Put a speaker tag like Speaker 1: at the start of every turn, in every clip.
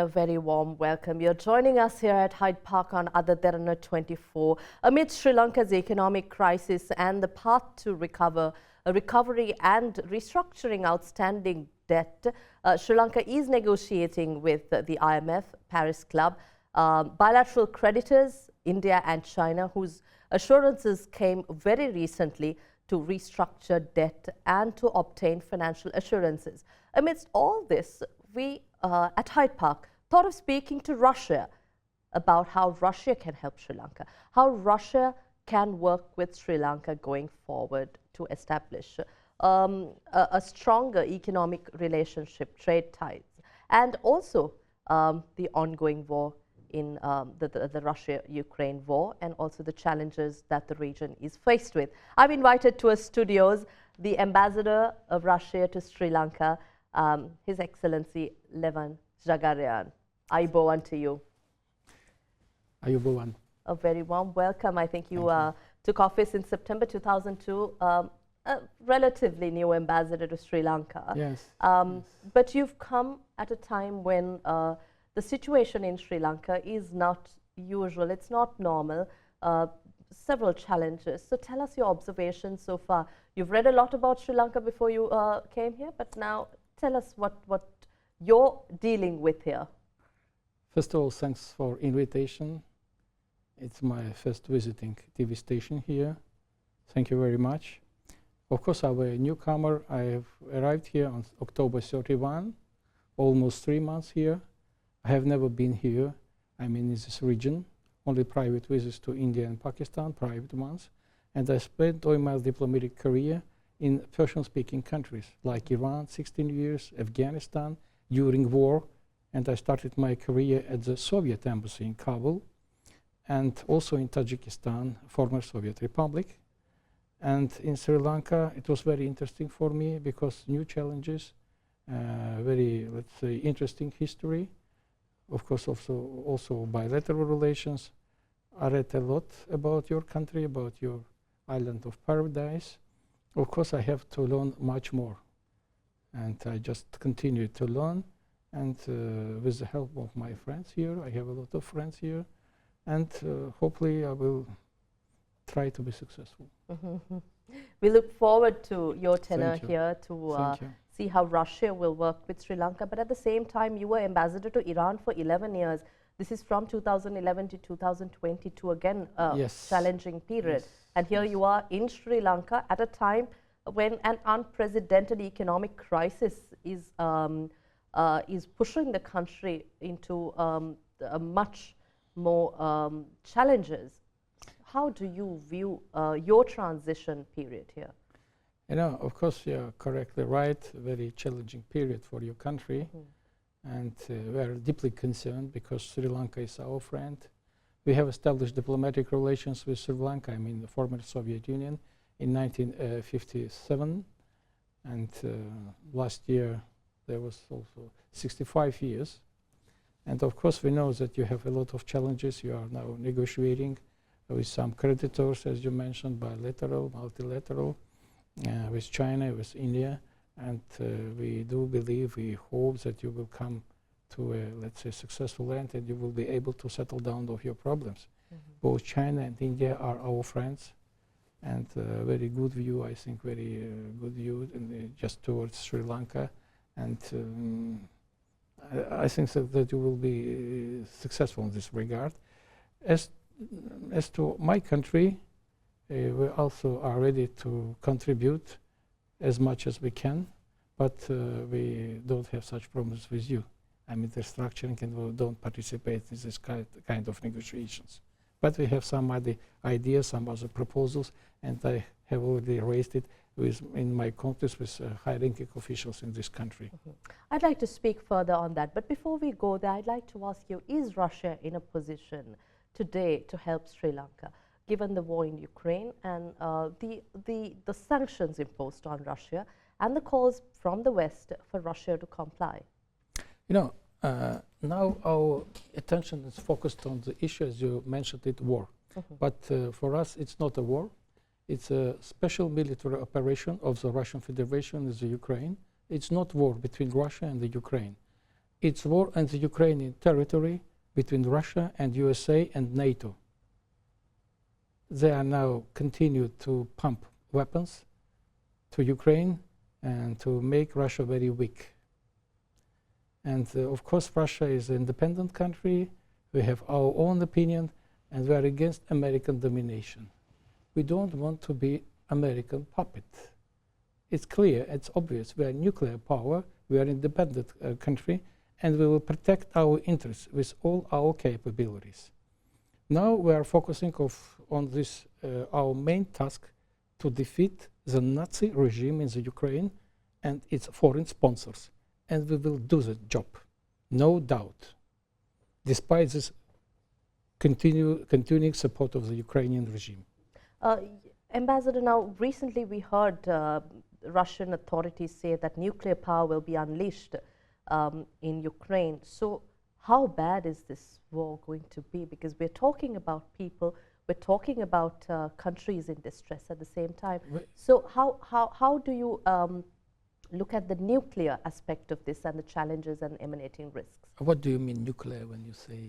Speaker 1: a very warm welcome. You're joining us here at Hyde Park on AdaDerana 24 amid Sri Lanka's economic crisis and the path to recovery and restructuring outstanding debt. Sri Lanka is negotiating with the IMF, Paris Club, bilateral creditors, India and China, whose assurances came very recently to restructure debt and to obtain financial assurances. Amidst all this, we at Hyde Park thought of speaking to Russia about how Russia can help Sri Lanka, how Russia can work with Sri Lanka going forward to establish a stronger economic relationship, trade ties, and also the ongoing war in the Russia-Ukraine war, and also the challenges that the region is faced with. I've invited to our studios the Ambassador of Russia to Sri Lanka, His Excellency Levan Dzhagaryan. Ayubowan to you.
Speaker 2: Ayubowan.
Speaker 1: A very warm welcome. I think you took office in September 2002, a relatively new ambassador to Sri Lanka.
Speaker 2: Yes.
Speaker 1: But you've come at a time when the situation in Sri Lanka is not usual, it's not normal, several challenges. So tell us your observations so far. You've read a lot about Sri Lanka before you came here, but now tell us what you're dealing with here.
Speaker 2: First of all, thanks for invitation. It's my first visiting TV station here. Thank you very much. Of course, I'm a newcomer. I have arrived here on October 31, almost 3 months here. I have never been here. I'm in this region, only private visits to India and Pakistan, private ones. And I spent all my diplomatic career in Persian-speaking countries like Iran, 16 years, Afghanistan, during war. And I started my career at the Soviet embassy in Kabul, and also in Tajikistan, former Soviet Republic. And in Sri Lanka, it was very interesting for me because new challenges, very, let's say, interesting history. Of course, also bilateral relations. I read a lot about your country, about your island of paradise. Of course, I have to learn much more. And I just continue to learn. And with the help of my friends here, I have a lot of friends here. And hopefully I will try to be successful.
Speaker 1: We look forward to your tenure here to see how Russia will work with Sri Lanka. But at the same time, you were ambassador to Iran for 11 years. This is from 2011 to 2022, again, challenging period. Yes. And here you are in Sri Lanka at a time when an unprecedented economic crisis is pushing the country into much more challenges. How do you view your transition period here?
Speaker 2: You know, of course, you're correctly right. A very challenging period for your country. And we are deeply concerned because Sri Lanka is our friend. We have established diplomatic relations with Sri Lanka, I mean the former Soviet Union, in 1957. And last year, there was also 65 years. And of course, we know that you have a lot of challenges. You are now negotiating with some creditors, as you mentioned, bilateral, multilateral, with China, with India. And we do believe, we hope that you will come to a, let's say, successful end and you will be able to settle down of your problems. Both China and India are our friends. And very good view, I think, very good view just towards Sri Lanka. And I think that you will be successful in this regard. As to my country, we also are ready to contribute as much as we can, but we don't have such problems with you. I mean, the structuring, and we don't participate in this kind of negotiations. But we have some other ideas, some other proposals, and I have already raised it in my contacts with high-ranking officials in this country.
Speaker 1: I'd like to speak further on that, but before we go there, I'd like to ask you, is Russia in a position today to help Sri Lanka, given the war in Ukraine and the sanctions imposed on Russia and the calls from the West for Russia to comply?
Speaker 2: You know, now our attention is focused on the issue, as you mentioned it, war. But for us, it's not a war. It's a special military operation of the Russian Federation in the Ukraine. It's not war between Russia and the Ukraine. It's war on the Ukrainian territory between Russia and USA and NATO. They are now continue to pump weapons to Ukraine and to make Russia very weak. And of course, Russia is an independent country. We have our own opinion, and we are against American domination. We don't want to be American puppet. It's clear, it's obvious. We are nuclear power. We are an independent country, and we will protect our interests with all our capabilities. Now we are focusing on this, our main task, to defeat the Nazi regime in the Ukraine and its foreign sponsors. And we will do the job, no doubt, despite this continuing support of the Ukrainian regime.
Speaker 1: Ambassador, now recently we heard Russian authorities say that nuclear power will be unleashed in Ukraine. So how bad is this war going to be? Because we're talking about people, we're talking about countries in distress at the same time. So how do you look at the nuclear aspect of this and the challenges and emanating risks?
Speaker 2: What do you mean nuclear when you say?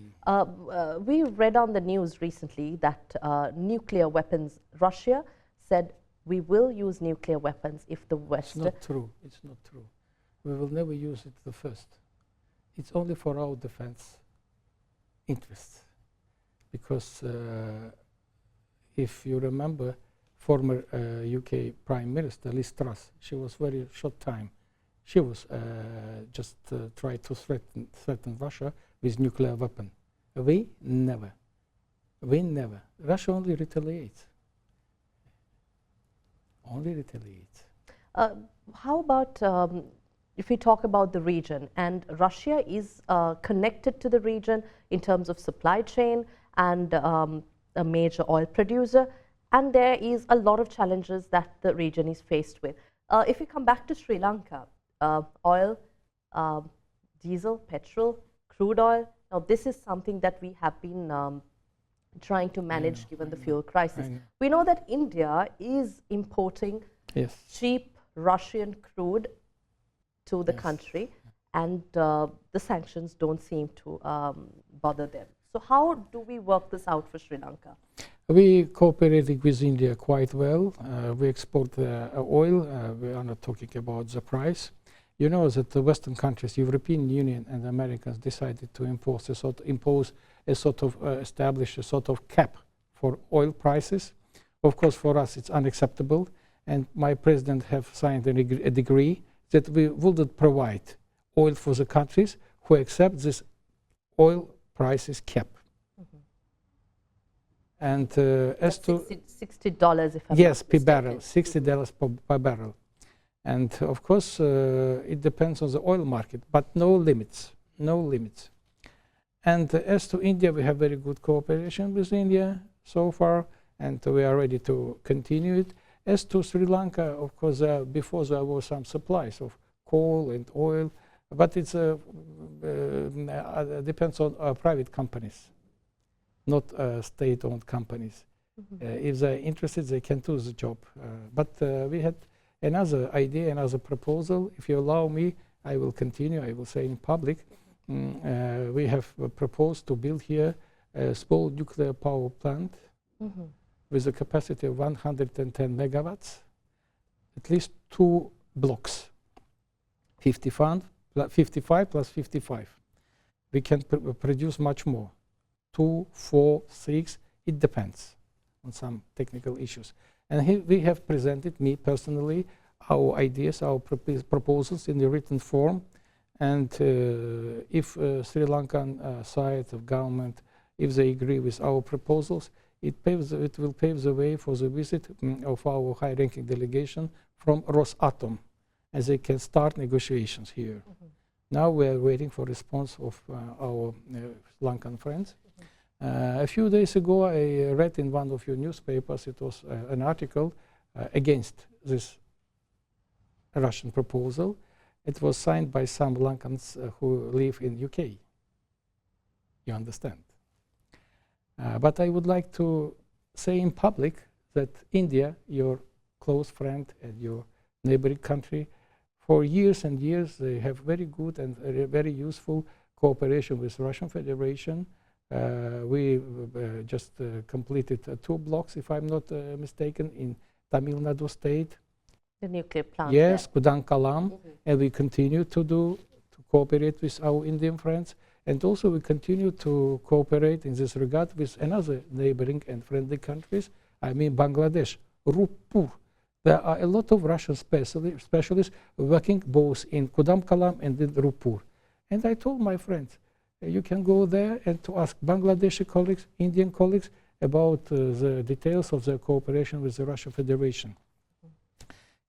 Speaker 1: We read on the news recently that nuclear weapons, Russia said we will use nuclear weapons if the West...
Speaker 2: It's not true. It's not true. We will never use it the first. It's only for our defense interests. Because if you remember, former UK Prime Minister Liz Truss, she was very short time. She was just tried to threaten Russia with nuclear weapon. We never. We never. Russia only retaliates. Only retaliates.
Speaker 1: How about if we talk about the region, and Russia is connected to the region in terms of supply chain and a major oil producer, and there is a lot of challenges that the region is faced with. If we come back to Sri Lanka, oil, diesel, petrol, crude oil, now this is something that we have been trying to manage given the fuel crisis. We know that India is importing cheap Russian crude to the country, and the sanctions don't seem to bother them. So how do we work this out for Sri Lanka?
Speaker 2: We cooperating with India quite well. We export oil. We are not talking about the price. You know that the Western countries, European Union and Americans decided to establish a sort of cap for oil prices. Of course, for us it's unacceptable, and my president have signed a decree that we wouldn't provide oil for the countries who accept this oil prices cap. And as to
Speaker 1: $60, if I'm
Speaker 2: yes,
Speaker 1: not
Speaker 2: per
Speaker 1: mistaken.
Speaker 2: barrel, $60 per barrel. And of course, it depends on the oil market, but no limits, no limits. And as to India, we have very good cooperation with India so far, and we are ready to continue it. As to Sri Lanka, of course, before there were some supplies of coal and oil, but it depends on private companies, not state-owned companies. If they're interested, they can do the job. But we had another idea, another proposal. If you allow me, I will continue. I will say in public. We have proposed to build here a small nuclear power plant with a capacity of 110 megawatts, at least 2 blocks, 55 plus 55. We can produce much more, 2, 4, 6, it depends on some technical issues. And here we have presented, me personally, our ideas, our proposals in the written form. And if Sri Lankan side of government, if they agree with our proposals, it will pave the way for the visit of our high-ranking delegation from Rosatom, as they can start negotiations here. Now we are waiting for response of our Lankan friends. A few days ago, I read in one of your newspapers, it was an article against this Russian proposal. It was signed by some Lankans who live in UK. You understand? But I would like to say in public that India, your close friend and your neighboring country, For years and years, they have very good and very useful cooperation with Russian Federation. We just completed 2 blocks, if I'm not mistaken, in Tamil Nadu state.
Speaker 1: The nuclear plant.
Speaker 2: Yes, Kudankalam, and we continue to cooperate with our Indian friends, and also we continue to cooperate in this regard with another neighboring and friendly countries. I mean Bangladesh, Rooppur. There are a lot of Russian specialists working both in Kudankalam and in Rooppur. And I told my friends, you can go there and to ask Bangladeshi colleagues, Indian colleagues, about the details of the cooperation with the Russian Federation.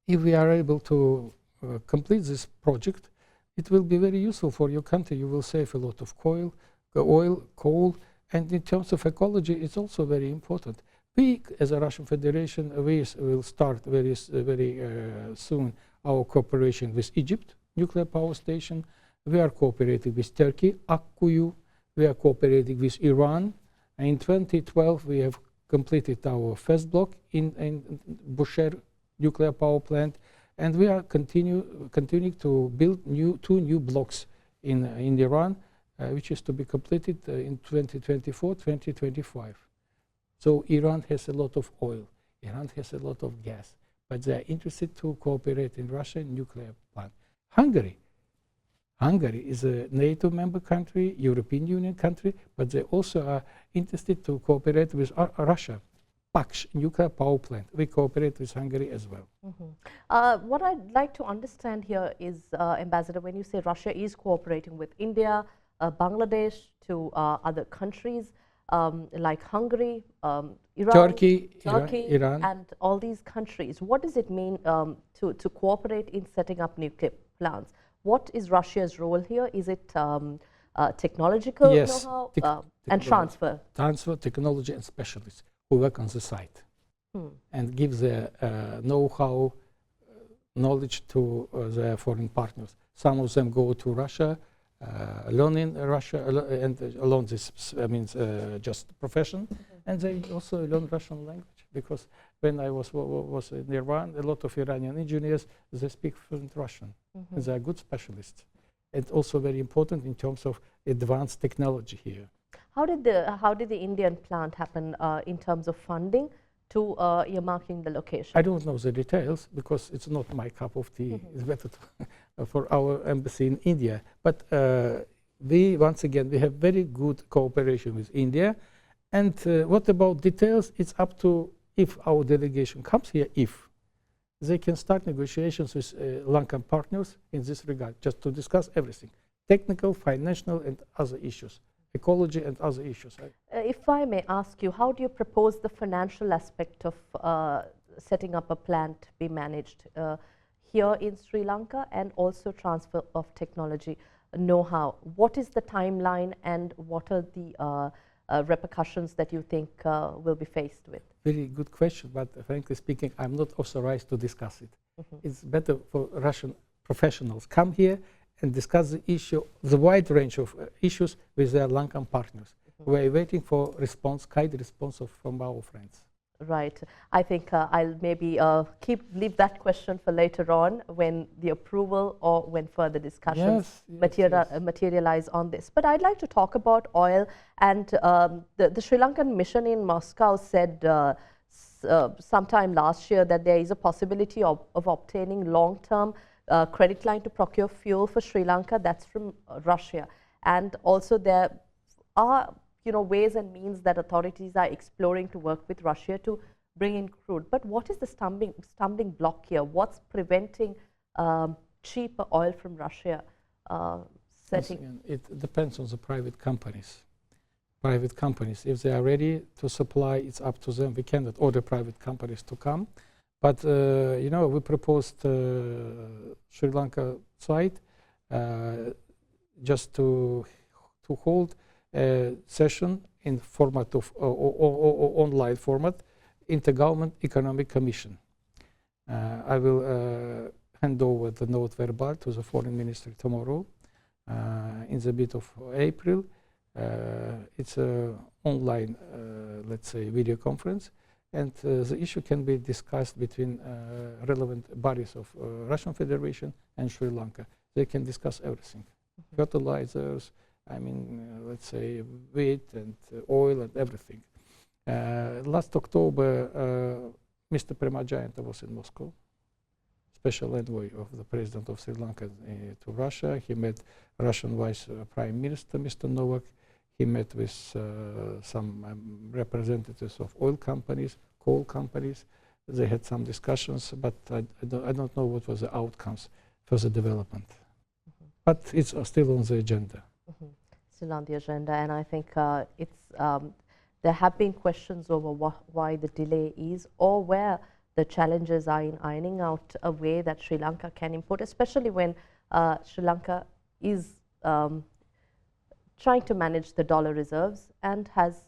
Speaker 2: If we are able to complete this project, it will be very useful for your country. You will save a lot of oil, coal, and in terms of ecology, it's also very important. We, as a Russian Federation, we will start very soon our cooperation with Egypt, nuclear power station. We are cooperating with Turkey, Akkuyu. We are cooperating with Iran. And in 2012, we have completed our first block in Bushehr nuclear power plant, and we are continuing to build 2 new blocks in Iran, which is to be completed in 2024, 2025. So Iran has a lot of oil, Iran has a lot of gas, but they are interested to cooperate in Russian nuclear plant. Hungary is a NATO member country, European Union country, but they also are interested to cooperate with Russia. Paksh nuclear power plant. We cooperate with Hungary as well.
Speaker 1: What I'd like to understand here is, Ambassador, when you say Russia is cooperating with India, Bangladesh, to other countries like Hungary, Iran,
Speaker 2: Turkey, Iran,
Speaker 1: and all these countries, what does it mean to cooperate in setting up nuclear plants? What is Russia's role here? Is it technological know-how and transfer?
Speaker 2: Transfer, technology, and specialists who work on the site and give their know-how, knowledge to their foreign partners. Some of them go to Russia, learn in Russia, and learn this just profession, and they also learn Russian language, because when I was in Iran, a lot of Iranian engineers, they speak fluent Russian, and they are good specialists, and also very important in terms of advanced technology here.
Speaker 1: How did the Indian plant happen in terms of funding to earmarking the location?
Speaker 2: I don't know the details because it's not my cup of tea. It's better for our embassy in India. But once again, we have very good cooperation with India. And what about details? It's up to, if our delegation comes here, if they can start negotiations with Lankan partners in this regard, just to discuss everything, technical, financial, and other issues. Ecology and other issues.
Speaker 1: If I may ask you, how do you propose the financial aspect of setting up a plant be managed here in Sri Lanka, and also transfer of technology know-how? What is the timeline, and what are the repercussions that you think will be faced with?
Speaker 2: Very good question, but frankly speaking, I'm not authorized to discuss it. It's better for Russian professionals come here and discuss the issue, the wide range of issues with their Lankan partners. We're waiting for kind response from our friends.
Speaker 1: Right. I think I'll maybe leave that question for later on, when the approval or when further discussions materialize on this. But I'd like to talk about oil, and the Sri Lankan mission in Moscow said sometime last year that there is a possibility of obtaining long-term credit line to procure fuel for Sri Lanka. That's from Russia. And also there are ways and means that authorities are exploring to work with Russia to bring in crude. But what is the stumbling block here? What's preventing cheaper oil from Russia setting?
Speaker 2: It depends on the private companies. Private companies, if they are ready to supply, it's up to them. We cannot order private companies to come. But we proposed Sri Lanka side just to hold a session in format of online format, Intergovernment Economic Commission. I will hand over the note verbal to the Foreign Ministry tomorrow in the mid of April. It's an online, let's say, video conference, and the issue can be discussed between relevant bodies of Russian Federation and Sri Lanka. They can discuss everything, fertilizers, I mean, let's say wheat and oil and everything. Last October, Mr. Jayanta was in Moscow, special envoy of the President of Sri Lanka to Russia. He met Russian Vice Prime Minister, Mr. Novak. He met with some representatives of oil companies, coal companies. They had some discussions, but I don't know what was the outcomes for the development. But it's still on the agenda.
Speaker 1: Still on the agenda, and I think there have been questions over why the delay is, or where the challenges are in ironing out a way that Sri Lanka can import, especially when Sri Lanka is trying to manage the dollar reserves and has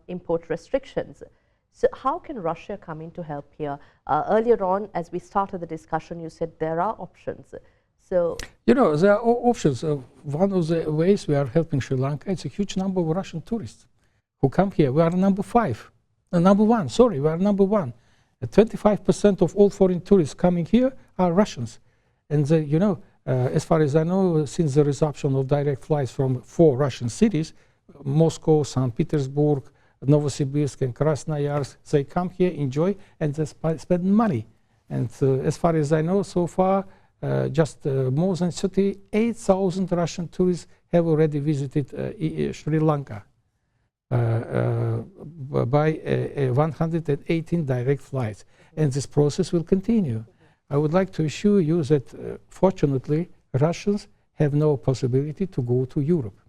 Speaker 1: import restrictions. So how can Russia come in to help here? Earlier on, as we started the discussion, you said there are options. So,
Speaker 2: you know, there are options. One of the ways we are helping Sri Lanka, it's a huge number of Russian tourists who come here. We are number one, sorry, we are number one. 25% of all foreign tourists coming here are Russians. And you know, as far as I know, since the resumption of direct flights from 4 Russian cities, Moscow, St. Petersburg, Novosibirsk and Krasnoyarsk, they come here, enjoy, and they spend money. And as far as I know, so far, just more than 38,000 Russian tourists have already visited Sri Lanka by 118 direct flights. And this process will continue. I would like to assure you that, fortunately, Russians have no possibility to go to Europe.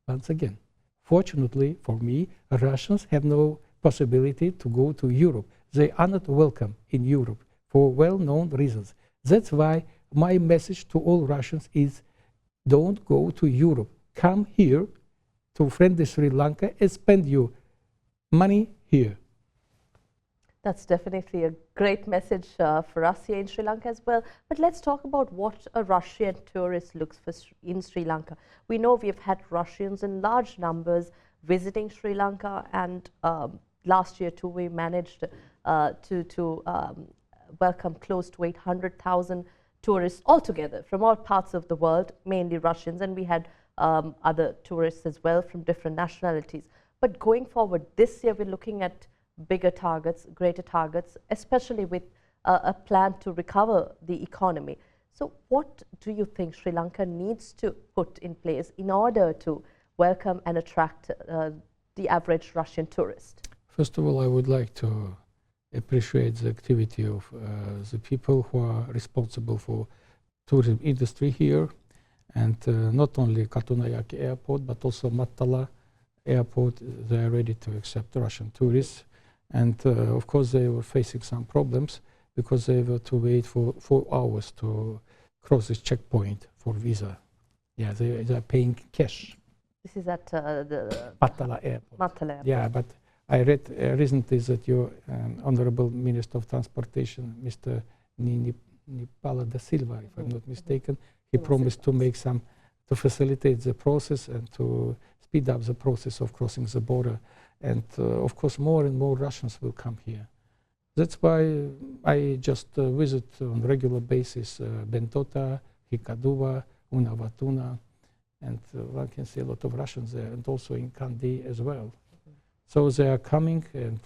Speaker 2: Once again, fortunately for me, Russians have no possibility to go to Europe. They are not welcome in Europe for well-known reasons. That's why my message to all Russians is, don't go to Europe. Come here to friendly Sri Lanka and spend your money here.
Speaker 1: That's definitely a great message for us here in Sri Lanka as well. But let's talk about what a Russian tourist looks for in Sri Lanka. We know we've had Russians in large numbers visiting Sri Lanka, and last year too we managed to welcome close to 800,000 tourists altogether from all parts of the world, mainly Russians, and we had other tourists as well from different nationalities. But going forward, this year we're looking at bigger targets, greater targets, especially with a plan to recover the economy. So what do you think Sri Lanka needs to put in place in order to welcome and attract the average Russian tourist?
Speaker 2: First of all, I would like to appreciate the activity of the people who are responsible for tourism industry here, and not only Katunayake Airport, but also Mattala Airport. They are ready to accept Russian tourists. And of course, they were facing some problems because they were to wait for 4 hours to cross this checkpoint for visa. Yeah, they are paying cash.
Speaker 1: This is at the
Speaker 2: Mattala Airport.
Speaker 1: Mattala Airport.
Speaker 2: Yeah, but I read recently that your Honorable Minister of Transportation, Mr. Nipala da Silva, if I'm not mistaken, he promised to make some, to facilitate the process and to speed up the process of crossing the border. And of course, more and more Russians will come here. That's why I just visit on a regular basis Bentota, Hikaduva, Unavatuna, and one can see a lot of Russians there, and also in Kandy as well. So they are coming, and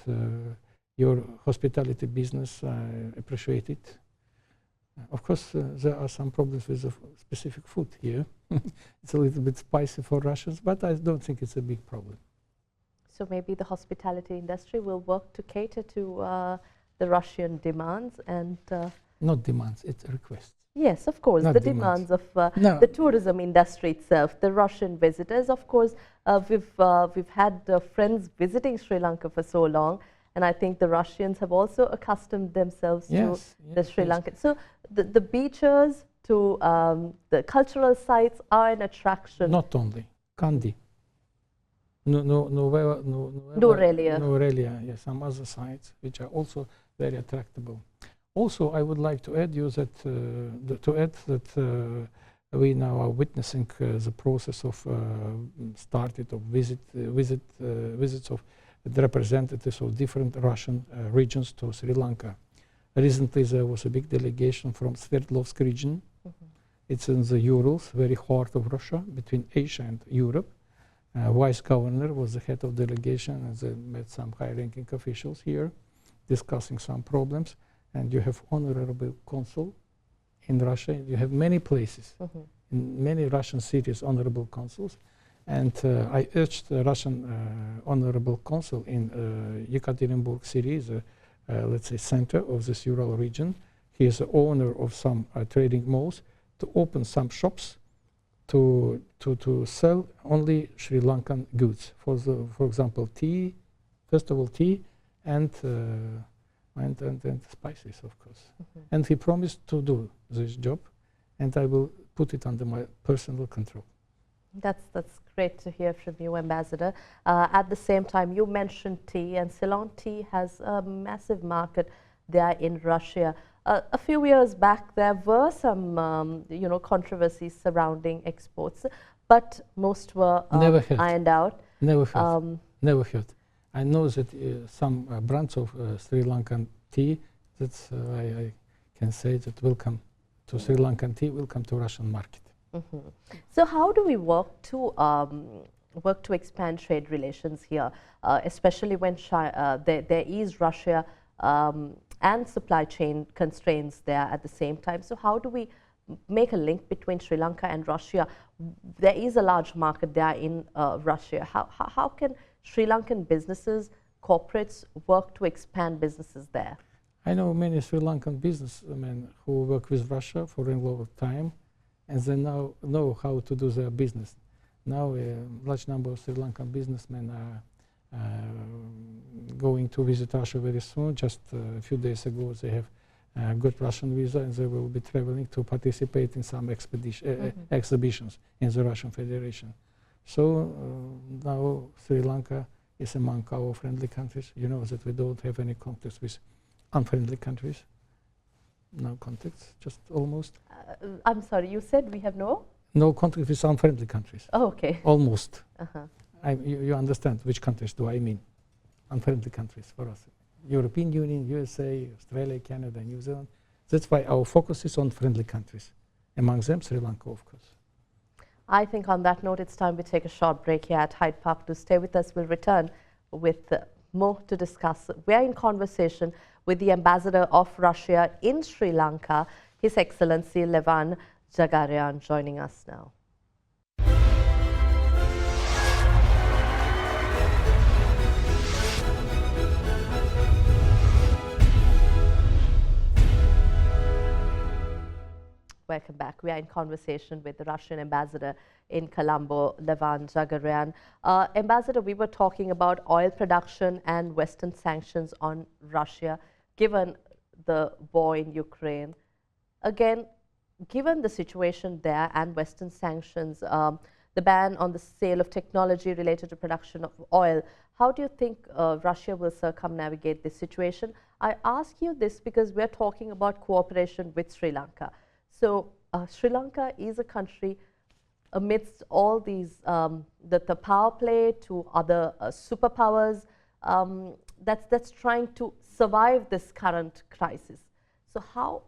Speaker 2: your hospitality business, I appreciate it. Of course, there are some problems with the specific food here. It's a little bit spicy for Russians, but I don't think it's a big problem.
Speaker 1: So maybe the hospitality industry will work to cater to the Russian demands and...
Speaker 2: Not demands, it's requests.
Speaker 1: Yes, of course,
Speaker 2: Not
Speaker 1: the
Speaker 2: demands.
Speaker 1: demands of the tourism industry itself, the Russian visitors. Of course, we've had friends visiting Sri Lanka for so long, and I think the Russians have also accustomed themselves to the Sri Lankan. So the beaches to the cultural sites are an attraction.
Speaker 2: Not only Kandy.
Speaker 1: Norelia.
Speaker 2: Yes, some other sites which are also very attractable. Also, I would like to add you that we now are witnessing the process of visits of the representatives of different Russian regions to Sri Lanka. Recently, there was a big delegation from Sverdlovsk region. It's in the Urals, very heart of Russia, between Asia and Europe. Vice governor was the head of delegation, and they met some high-ranking officials here, discussing some problems. And you have honorable consul in Russia. You have many places, in many Russian cities, honorable consuls. And I urged the Russian honorable consul in Yekaterinburg city, the let's say center of this Ural region. He is the owner of some trading malls, to open some shops to sell only Sri Lankan goods. For example, tea, first of all tea, and spices, of course. And he promised to do this job, and I will put it under my personal control.
Speaker 1: That's great to hear from you, Ambassador. At the same time, you mentioned tea, and Ceylon tea has a massive market there in Russia. A few years back, there were some, controversies surrounding exports, but most were ironed out.
Speaker 2: Never heard. Never heard. I know that some brands of Sri Lankan tea, that's I can say that will come to Sri Lankan tea, will come to Russian market.
Speaker 1: So how do we work to expand trade relations here, especially when there is Russia and supply chain constraints there at the same time? So how do we make a link between Sri Lanka and Russia? There is a large market there in Russia. How can Sri Lankan businesses, corporates work to expand businesses there?
Speaker 2: I know many Sri Lankan businessmen who work with Russia for a long time, and they now know how to do their business. Now a large number of Sri Lankan businessmen are going to visit Russia very soon. Just a few days ago, they have got Russian visa, and they will be traveling to participate in some exhibitions in the Russian Federation. So now Sri Lanka is among our friendly countries. You know that we don't have any contacts with unfriendly countries. No contacts, just almost.
Speaker 1: I'm sorry, you said we have no?
Speaker 2: No contact with unfriendly countries.
Speaker 1: Oh, okay.
Speaker 2: Almost. You understand which countries do I mean? Unfriendly countries for us. European Union, USA, Australia, Canada, New Zealand. That's why our focus is on friendly countries. Among them, Sri Lanka, of course.
Speaker 1: I think on that note, it's time we take a short break here at Hyde Park. To stay with us, we'll return with more to discuss. We are in conversation with the Ambassador of Russia in Sri Lanka, His Excellency Levan Dzhagaryan, joining us now. Welcome back. We are in conversation with the Russian ambassador in Colombo, Levan Dzhagaryan. Ambassador, we were talking about oil production and Western sanctions on Russia, given the war in Ukraine. Again, given the situation there and Western sanctions, the ban on the sale of technology related to production of oil, how do you think Russia will circumnavigate this situation? I ask you this because we're talking about cooperation with Sri Lanka. So Sri Lanka is a country amidst all these, the power play to other superpowers that's trying to survive this current crisis. So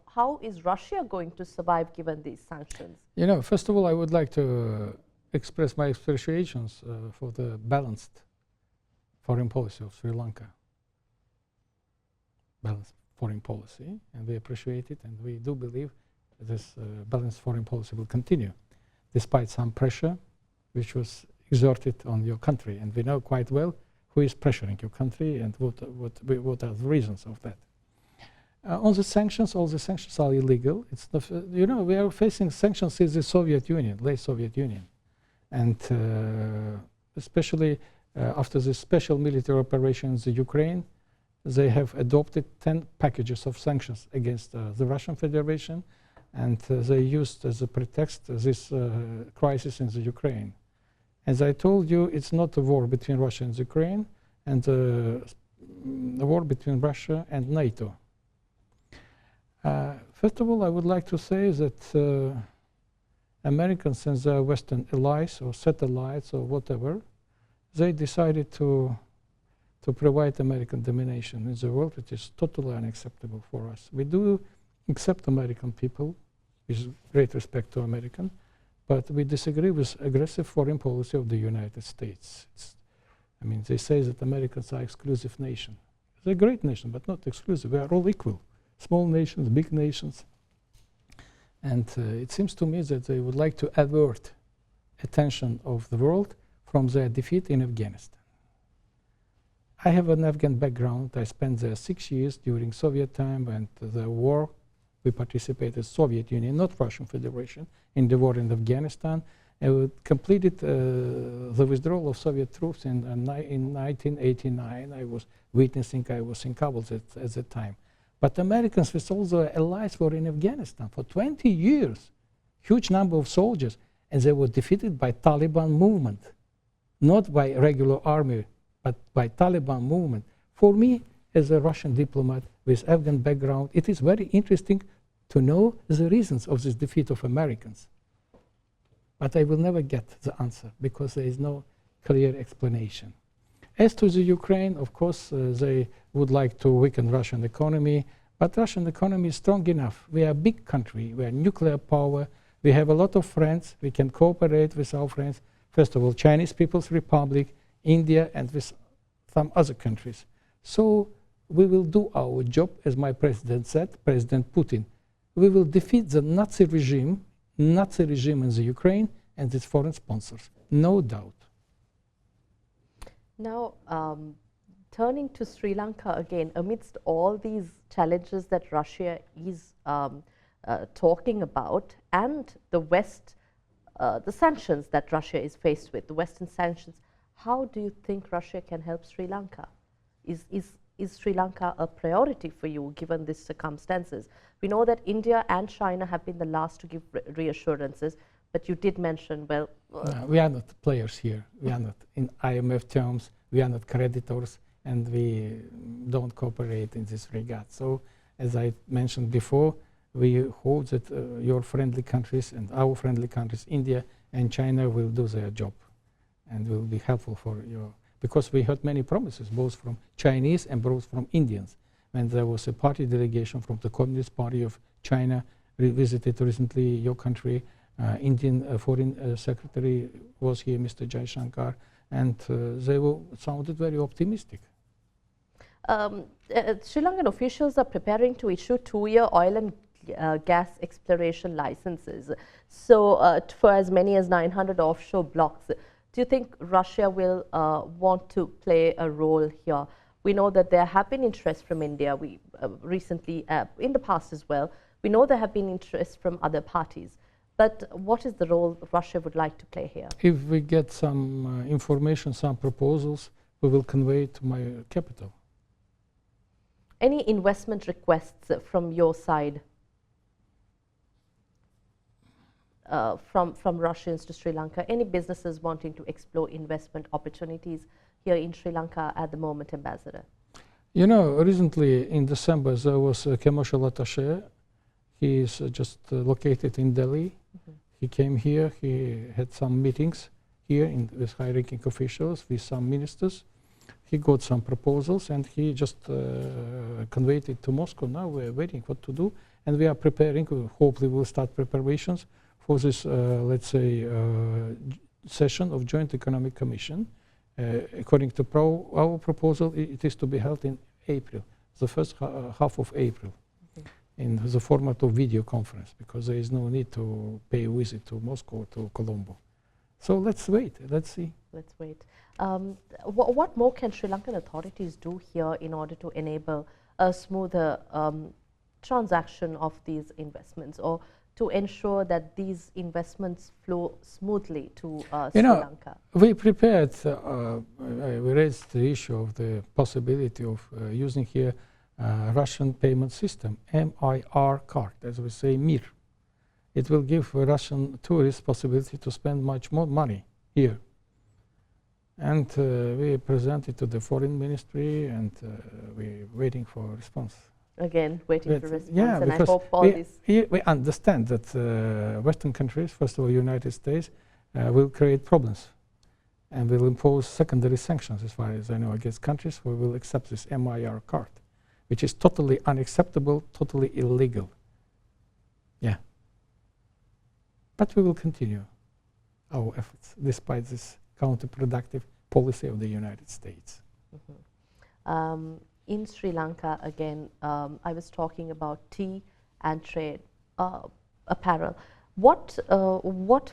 Speaker 1: how is Russia going to survive given these sanctions?
Speaker 2: You know, first of all, I would like to express my appreciations for the balanced foreign policy of Sri Lanka. Balanced foreign policy, and we appreciate it, and we do believe this balanced foreign policy will continue, despite some pressure which was exerted on your country. And we know quite well who is pressuring your country and what are the reasons of that. On the sanctions, all the sanctions are illegal. It's not, you know, we are facing sanctions in the Soviet Union, late Soviet Union. And especially after the special military operations in Ukraine, they have adopted 10 packages of sanctions against the Russian Federation, and they used as a pretext this crisis in the Ukraine. As I told you, it's not a war between Russia and Ukraine, and a war between Russia and NATO. First of all, I would like to say that Americans and their Western allies or satellites or whatever, they decided to to provide American domination in the world, which is totally unacceptable for us. We do accept American people, with great respect to American, but we disagree with aggressive foreign policy of the United States. I mean, they say that Americans are exclusive nation. They're a great nation, but not exclusive. We are all equal. Small nations, big nations. And it seems to me that they would like to avert attention of the world from their defeat in Afghanistan. I have an Afghan background. I spent there 6 years during Soviet time and the war. We participated, Soviet Union, not Russian Federation, in the war in Afghanistan. And we completed the withdrawal of Soviet troops in 1989. I was witnessing, I was in Kabul at the time. But Americans with all their allies were in Afghanistan for 20 years. Huge number of soldiers. And they were defeated by Taliban movement. Not by regular army, but by Taliban movement. For me, as a Russian diplomat with Afghan background, it is very interesting to know the reasons of this defeat of Americans. But I will never get the answer because there is no clear explanation. As to the Ukraine, of course, they would like to weaken Russian economy, but Russian economy is strong enough. We are a big country, we are nuclear power, we have a lot of friends, we can cooperate with our friends. First of all, Chinese People's Republic, India, and with some other countries. So we will do our job, as my president said, President Putin. We will defeat the Nazi regime in the Ukraine and its foreign sponsors, no doubt.
Speaker 1: Now, turning to Sri Lanka again, amidst all these challenges that Russia is talking about, and the West, the sanctions that Russia is faced with, the Western sanctions, how do you think Russia can help Sri Lanka? Is Sri Lanka a priority for you given these circumstances? We know that India and China have been the last to give reassurances, but you did mention, well...
Speaker 2: we are not players here. We are not in IMF terms, we are not creditors, and we don't cooperate in this regard. So, as I mentioned before, we hope that your friendly countries and our friendly countries, India and China, will do their job and will be helpful for you. Because we heard many promises, both from Chinese and both from Indians. When there was a party delegation from the Communist Party of China visited recently your country, Indian Foreign Secretary was here, Mr. Jaishankar, and they sounded very optimistic.
Speaker 1: Sri Lankan officials are preparing to issue 2-year oil and gas exploration licenses. So for as many as 900 offshore blocks. Do you think Russia will want to play a role here? We know that there have been interest from India. We recently, in the past as well, we know there have been interest from other parties. But what is the role Russia would like to play here?
Speaker 2: If we get some information, some proposals, we will convey it to my capital.
Speaker 1: Any investment requests from your side? From Russians to Sri Lanka, any businesses wanting to explore investment opportunities here in Sri Lanka at the moment, Ambassador?
Speaker 2: You know, recently in December there was a commercial attaché. He is just located in Delhi. He came here, he had some meetings here with high-ranking officials, with some ministers. He got some proposals and he just conveyed it to Moscow. Now we're waiting what to do and we are preparing, hopefully we'll start preparations for this, let's say, session of Joint Economic Commission. According to our proposal, it is to be held in April, the first half of April, in the format of video conference, because there is no need to pay a visit to Moscow, to Colombo. So let's wait, let's see.
Speaker 1: Let's wait. What more can Sri Lankan authorities do here in order to enable a smoother transaction of these investments, or to ensure that these investments flow smoothly to Sri Lanka?
Speaker 2: We prepared, we raised the issue of the possibility of using here Russian payment system, MIR card, as we say, MIR. It will give Russian tourists possibility to spend much more money here. And we presented to the foreign ministry and we're waiting for a response.
Speaker 1: Again, waiting for response,
Speaker 2: yeah,
Speaker 1: and I hope all this...
Speaker 2: We understand that Western countries, first of all United States, will create problems. and will impose secondary sanctions, as far as I know, against countries who will accept this MIR card, which is totally unacceptable, totally illegal. Yeah. But we will continue our efforts despite this counterproductive policy of the United States.
Speaker 1: In Sri Lanka, again, I was talking about tea and trade apparel. What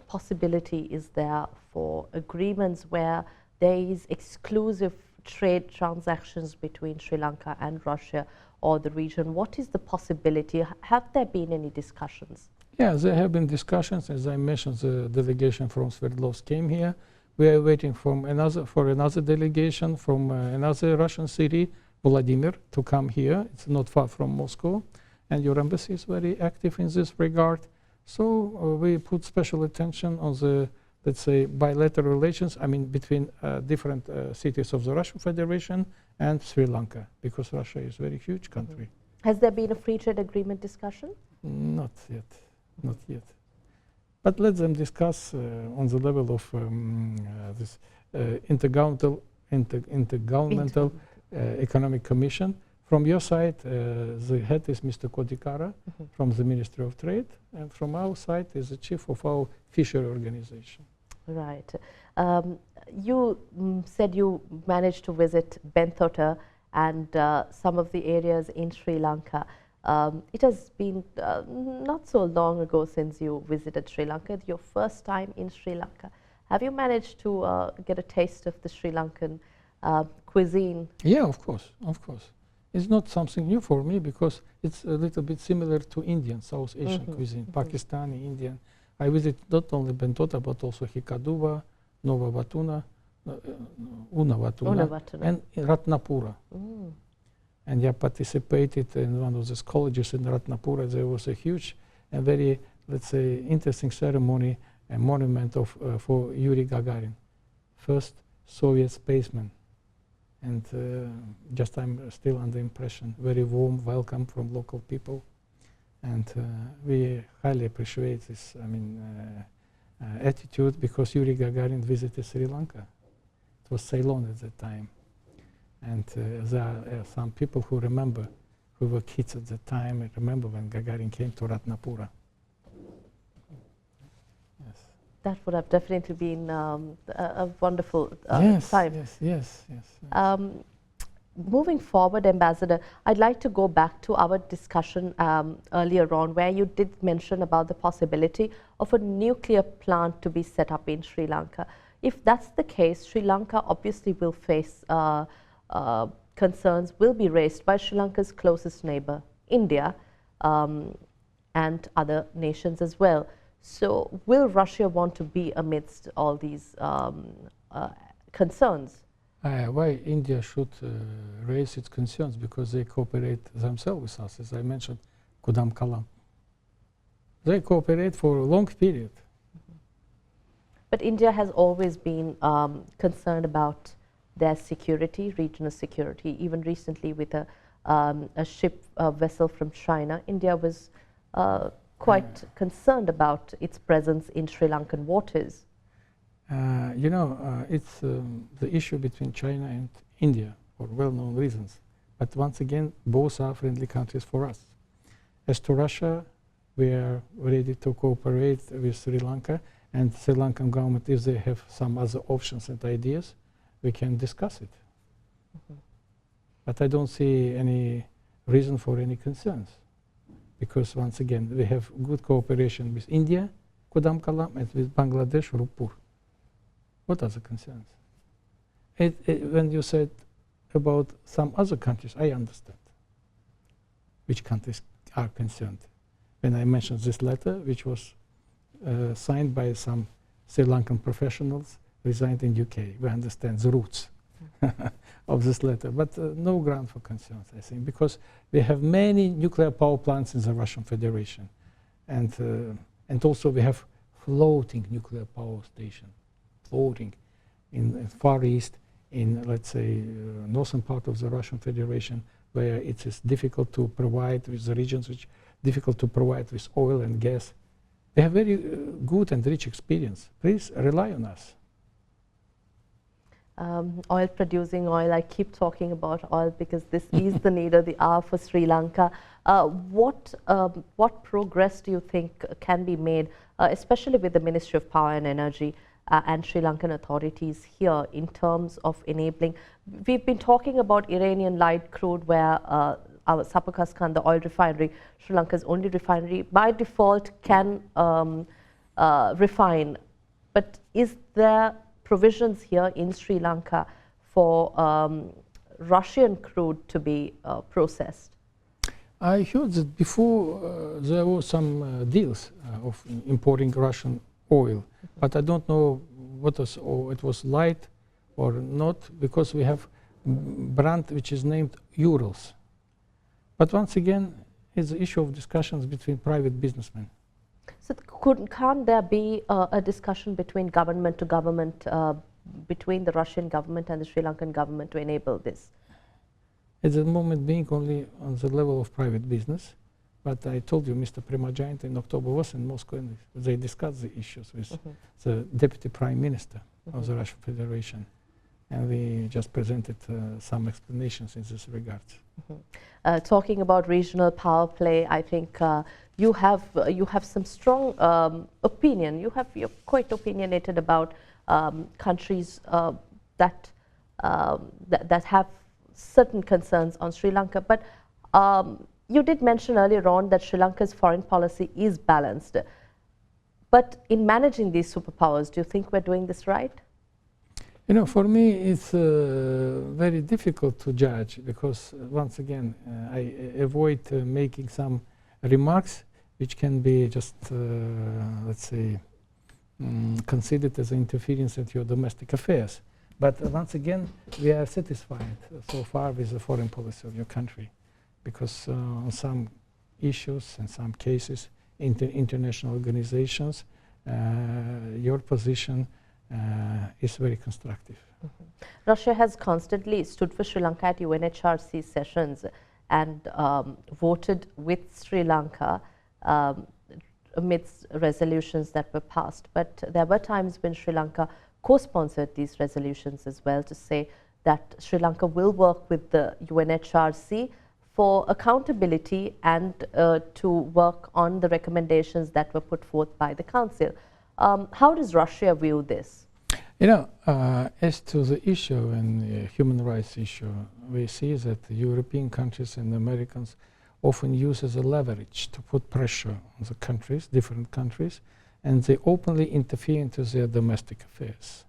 Speaker 1: possibility is there for agreements where there is exclusive trade transactions between Sri Lanka and Russia or the region? What is the possibility? Have there been any discussions?
Speaker 2: Yeah, there have been discussions. As I mentioned, the delegation from Sverdlovsk came here. We are waiting for another delegation from another Russian city, Vladimir, to come here. It's not far from Moscow, and your embassy is very active in this regard. So we put special attention on the, let's say, bilateral relations, I mean, between different cities of the Russian Federation and Sri Lanka, because Russia is a very huge country.
Speaker 1: Has there been a free trade agreement discussion?
Speaker 2: Not yet, not yet. But let them discuss on the level of this intergovernmental Economic Commission. From your side, the head is Mr. Kodikara from the Ministry of Trade, and from our side is the chief of our fishery organization.
Speaker 1: Right. You said you managed to visit Bentota and some of the areas in Sri Lanka. It has been not so long ago since you visited Sri Lanka, your first time in Sri Lanka. Have you managed to get a taste of the Sri Lankan cuisine?
Speaker 2: Yeah, of course, of course. It's not something new for me because it's a little bit similar to Indian, South Asian cuisine, Pakistani, Indian. I visit not only Bentota but also Hikaduva, Nova Vatuna, Unavatuna, and Ratnapura. And I participated in one of these colleges in Ratnapura. There was a huge and very, let's say, interesting ceremony and monument of for Yuri Gagarin, first Soviet spaceman. And just I'm still under impression, very warm welcome from local people. And we highly appreciate this, I mean, attitude, because Yuri Gagarin visited Sri Lanka. It was Ceylon at that time. And there are some people who remember, who were kids at the time, and remember when Gagarin came to Ratnapura. Yes.
Speaker 1: That would have definitely been a wonderful
Speaker 2: yes,
Speaker 1: time.
Speaker 2: Yes.
Speaker 1: Moving forward, Ambassador, I'd like to go back to our discussion earlier on, where you did mention about the possibility of a nuclear plant to be set up in Sri Lanka. If that's the case, Sri Lanka obviously will face concerns will be raised by Sri Lanka's closest neighbor, India, and other nations as well. So will Russia want to be amidst all these concerns?
Speaker 2: Why India should raise its concerns? Because they cooperate themselves with us, as I mentioned, Kudankalam. They cooperate for a long period.
Speaker 1: But India has always been concerned about their security, regional security. Even recently with a ship, a vessel from China, India was quite concerned about its presence in Sri Lankan waters.
Speaker 2: You know, it's the issue between China and India for well-known reasons. But once again, both are friendly countries for us. As to Russia, we are ready to cooperate with Sri Lanka, and Sri Lankan government, if they have some other options and ideas, we can discuss it. But I don't see any reason for any concerns, because once again, we have good cooperation with India, Kudankalam, and with Bangladesh, Rooppur. What are the concerns? When you said about some other countries, I understand which countries are concerned. When I mentioned this letter, which was signed by some Sri Lankan professionals residing in UK, we understand the roots of this letter, but no ground for concerns, I think, because we have many nuclear power plants in the Russian Federation, and also we have floating nuclear power station, floating in Far East, in, let's say, northern part of the Russian Federation, where it is difficult to provide with the regions which difficult to provide with oil and gas. They have very good and rich experience. Please rely on us.
Speaker 1: Oil producing oil. I keep talking about oil because this is the need of the hour for Sri Lanka. What progress do you think can be made, especially with the Ministry of Power and Energy and Sri Lankan authorities here in terms of enabling? We've been talking about Iranian light crude where our Sapakaskan, the oil refinery, Sri Lanka's only refinery, by default can refine. But is there provisions here in Sri Lanka for Russian crude to be processed?
Speaker 2: I heard that before there were some deals of importing Russian oil, but I don't know what was, or it was light or not, because we have brand which is named Urals. But once again, it's an issue of discussions between private businessmen.
Speaker 1: So can't there be a discussion between government to government, between the Russian government and the Sri Lankan government to enable this?
Speaker 2: At the moment being only on the level of private business, but I told you Mr. Primajayant in October was in Moscow and they discussed the issues with the Deputy Prime Minister of the Russian Federation, and we just presented some explanations in this regard.
Speaker 1: Talking about regional power play, I think you have some strong opinion. You're quite opinionated about countries that have certain concerns on Sri Lanka. But you did mention earlier on that Sri Lanka's foreign policy is balanced. But in managing these superpowers, do you think we're doing this right?
Speaker 2: You know, for me, it's very difficult to judge because, once again, I avoid making some remarks which can be just, let's say, considered as interference into your domestic affairs. But once again, we are satisfied so far with the foreign policy of your country, because on some issues and some cases, international organizations, your position is very constructive.
Speaker 1: Russia has constantly stood for Sri Lanka at UNHRC sessions and voted with Sri Lanka amidst resolutions that were passed. But there were times when Sri Lanka co-sponsored these resolutions as well to say that Sri Lanka will work with the UNHRC for accountability and to work on the recommendations that were put forth by the Council. How does Russia view this?
Speaker 2: You know, as to the issue and human rights issue, we see that the European countries and the Americans often use as a leverage to put pressure on the countries, different countries, and they openly interfere into their domestic affairs.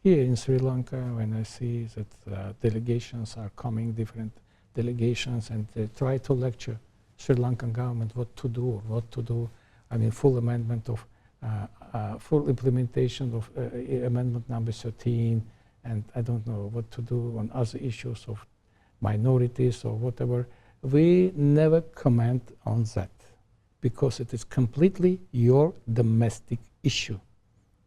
Speaker 2: Here in Sri Lanka, when I see that delegations are coming, different delegations, and they try to lecture Sri Lankan government what to do or what to do, I mean, full amendment of full implementation of amendment number 13, and I don't know what to do on other issues of minorities or whatever. We never comment on that because it is completely your domestic issue.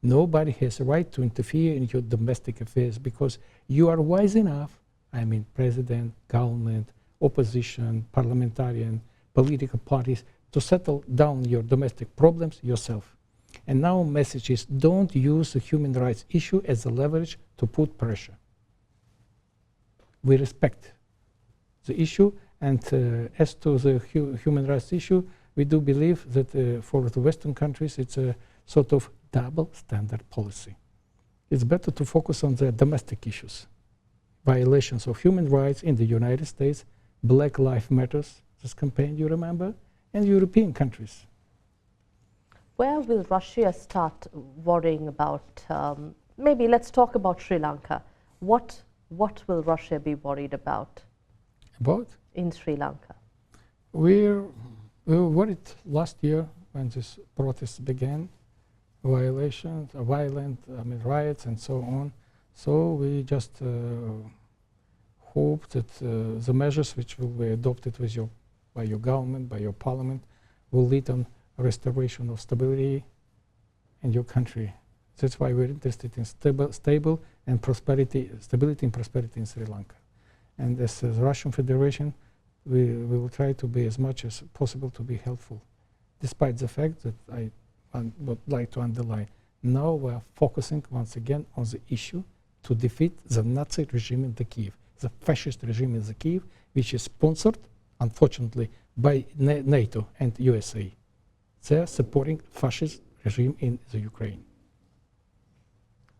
Speaker 2: Nobody has a right to interfere in your domestic affairs because you are wise enough, I mean president, government, opposition, parliamentarian, political parties, to settle down your domestic problems yourself. And now message is, don't use the human rights issue as a leverage to put pressure. We respect the issue, and as to the human rights issue, we do believe that for the Western countries it's a sort of double standard policy. It's better to focus on the domestic issues. Violations of human rights in the United States, Black Lives Matter, this campaign you remember, and European countries.
Speaker 1: Where will Russia start worrying about? Maybe let's talk about Sri Lanka. What will Russia be worried about?
Speaker 2: About?
Speaker 1: In Sri Lanka.
Speaker 2: We were worried last year when this protests began, violations, violent, riots and so on. So we just hope that the measures which will be adopted with by your government, by your parliament, will lead on restoration of stability in your country. That's why we're interested in stable and prosperity, stability and prosperity in Sri Lanka. And as the Russian Federation, we will try to be as much as possible to be helpful, despite the fact that I would like to underline, now we're focusing once again on the issue to defeat the Nazi regime in the Kiev, the fascist regime in the Kiev, which is sponsored, unfortunately, by NATO and USA. They are supporting fascist regime in the Ukraine.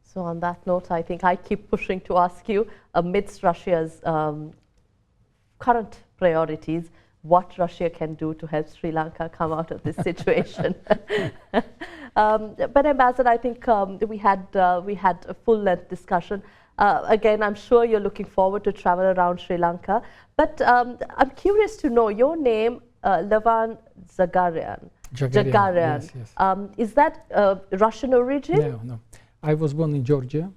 Speaker 1: So on that note, I think I keep pushing to ask you, amidst Russia's current priorities, what Russia can do to help Sri Lanka come out of this situation. But Ambassador, I think we had a full-length discussion. Again, I'm sure you're looking forward to travel around Sri Lanka. But I'm curious to know your name, Levan Dzhagaryan.
Speaker 2: Dzhagaryan. Yes, yes.
Speaker 1: Is that Russian origin?
Speaker 2: No, no. I was born in Georgia,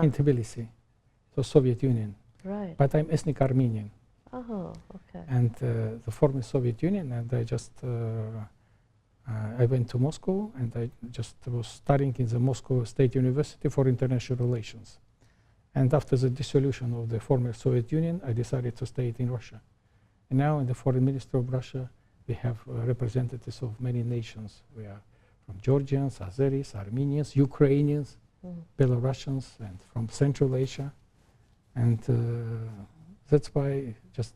Speaker 2: in Tbilisi, so Soviet Union.
Speaker 1: Right.
Speaker 2: But I'm ethnic Armenian.
Speaker 1: Oh, okay.
Speaker 2: And the former Soviet Union, and I just I went to Moscow, and I just was studying in the Moscow State University for International Relations. And after the dissolution of the former Soviet Union, I decided to stay in Russia. And now in the Foreign Ministry of Russia, we have representatives of many nations. We are from Georgians, Azeris, Armenians, Ukrainians, Belarusians, and from Central Asia. And that's why just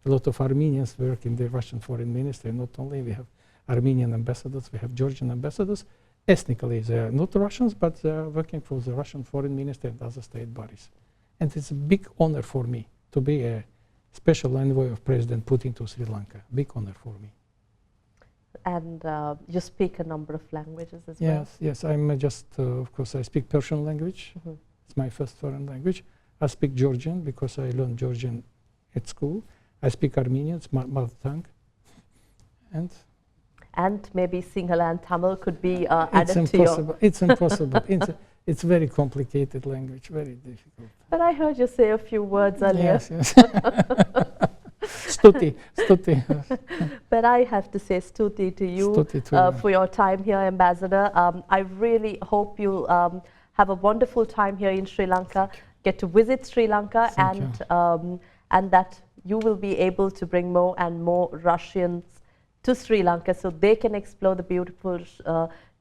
Speaker 2: a lot of Armenians work in the Russian Foreign Ministry. Not only we have Armenian ambassadors, we have Georgian ambassadors. Ethnically, they are not Russians, but they are working for the Russian Foreign Ministry and other state bodies. And it's a big honor for me to be a special envoy of President Putin to Sri Lanka. Big honor for me.
Speaker 1: And you speak a number of languages as well?
Speaker 2: Yes, yes. I'm just, of course, I speak Persian language. It's my first foreign language. I speak Georgian because I learned Georgian at school. I speak Armenian, it's my mother tongue. And
Speaker 1: maybe Sinhala and Tamil could be added to your...
Speaker 2: It's impossible. It's very complicated language, very difficult.
Speaker 1: But I heard you say a few words earlier.
Speaker 2: Yes, yes. Stuti.
Speaker 1: But I have to say stuti to you for your time here, Ambassador. I really hope you'll have a wonderful time here in Sri Lanka, get to visit Sri Lanka, and that you will be able to bring more and more Russians to Sri Lanka so they can explore the beautiful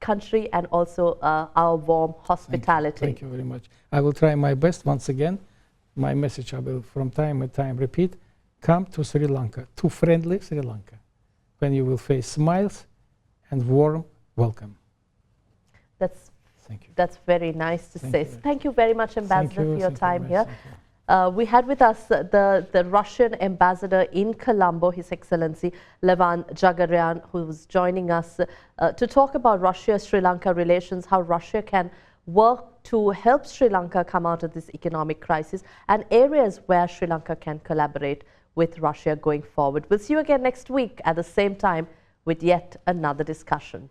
Speaker 1: country and also our warm hospitality.
Speaker 2: Thank you very much. I will try my best. Once again, my message I will from time to time repeat: come to Sri Lanka, to friendly Sri Lanka, when you will face smiles and warm welcome.
Speaker 1: That's very nice to say. Thank you very much, Ambassador, for your time here. We had with us the Russian ambassador in Colombo, His Excellency Levan Dzhagaryan, who was joining us to talk about Russia-Sri Lanka relations, how Russia can work to help Sri Lanka come out of this economic crisis, and areas where Sri Lanka can collaborate with Russia going forward. We'll see you again next week at the same time with yet another discussion.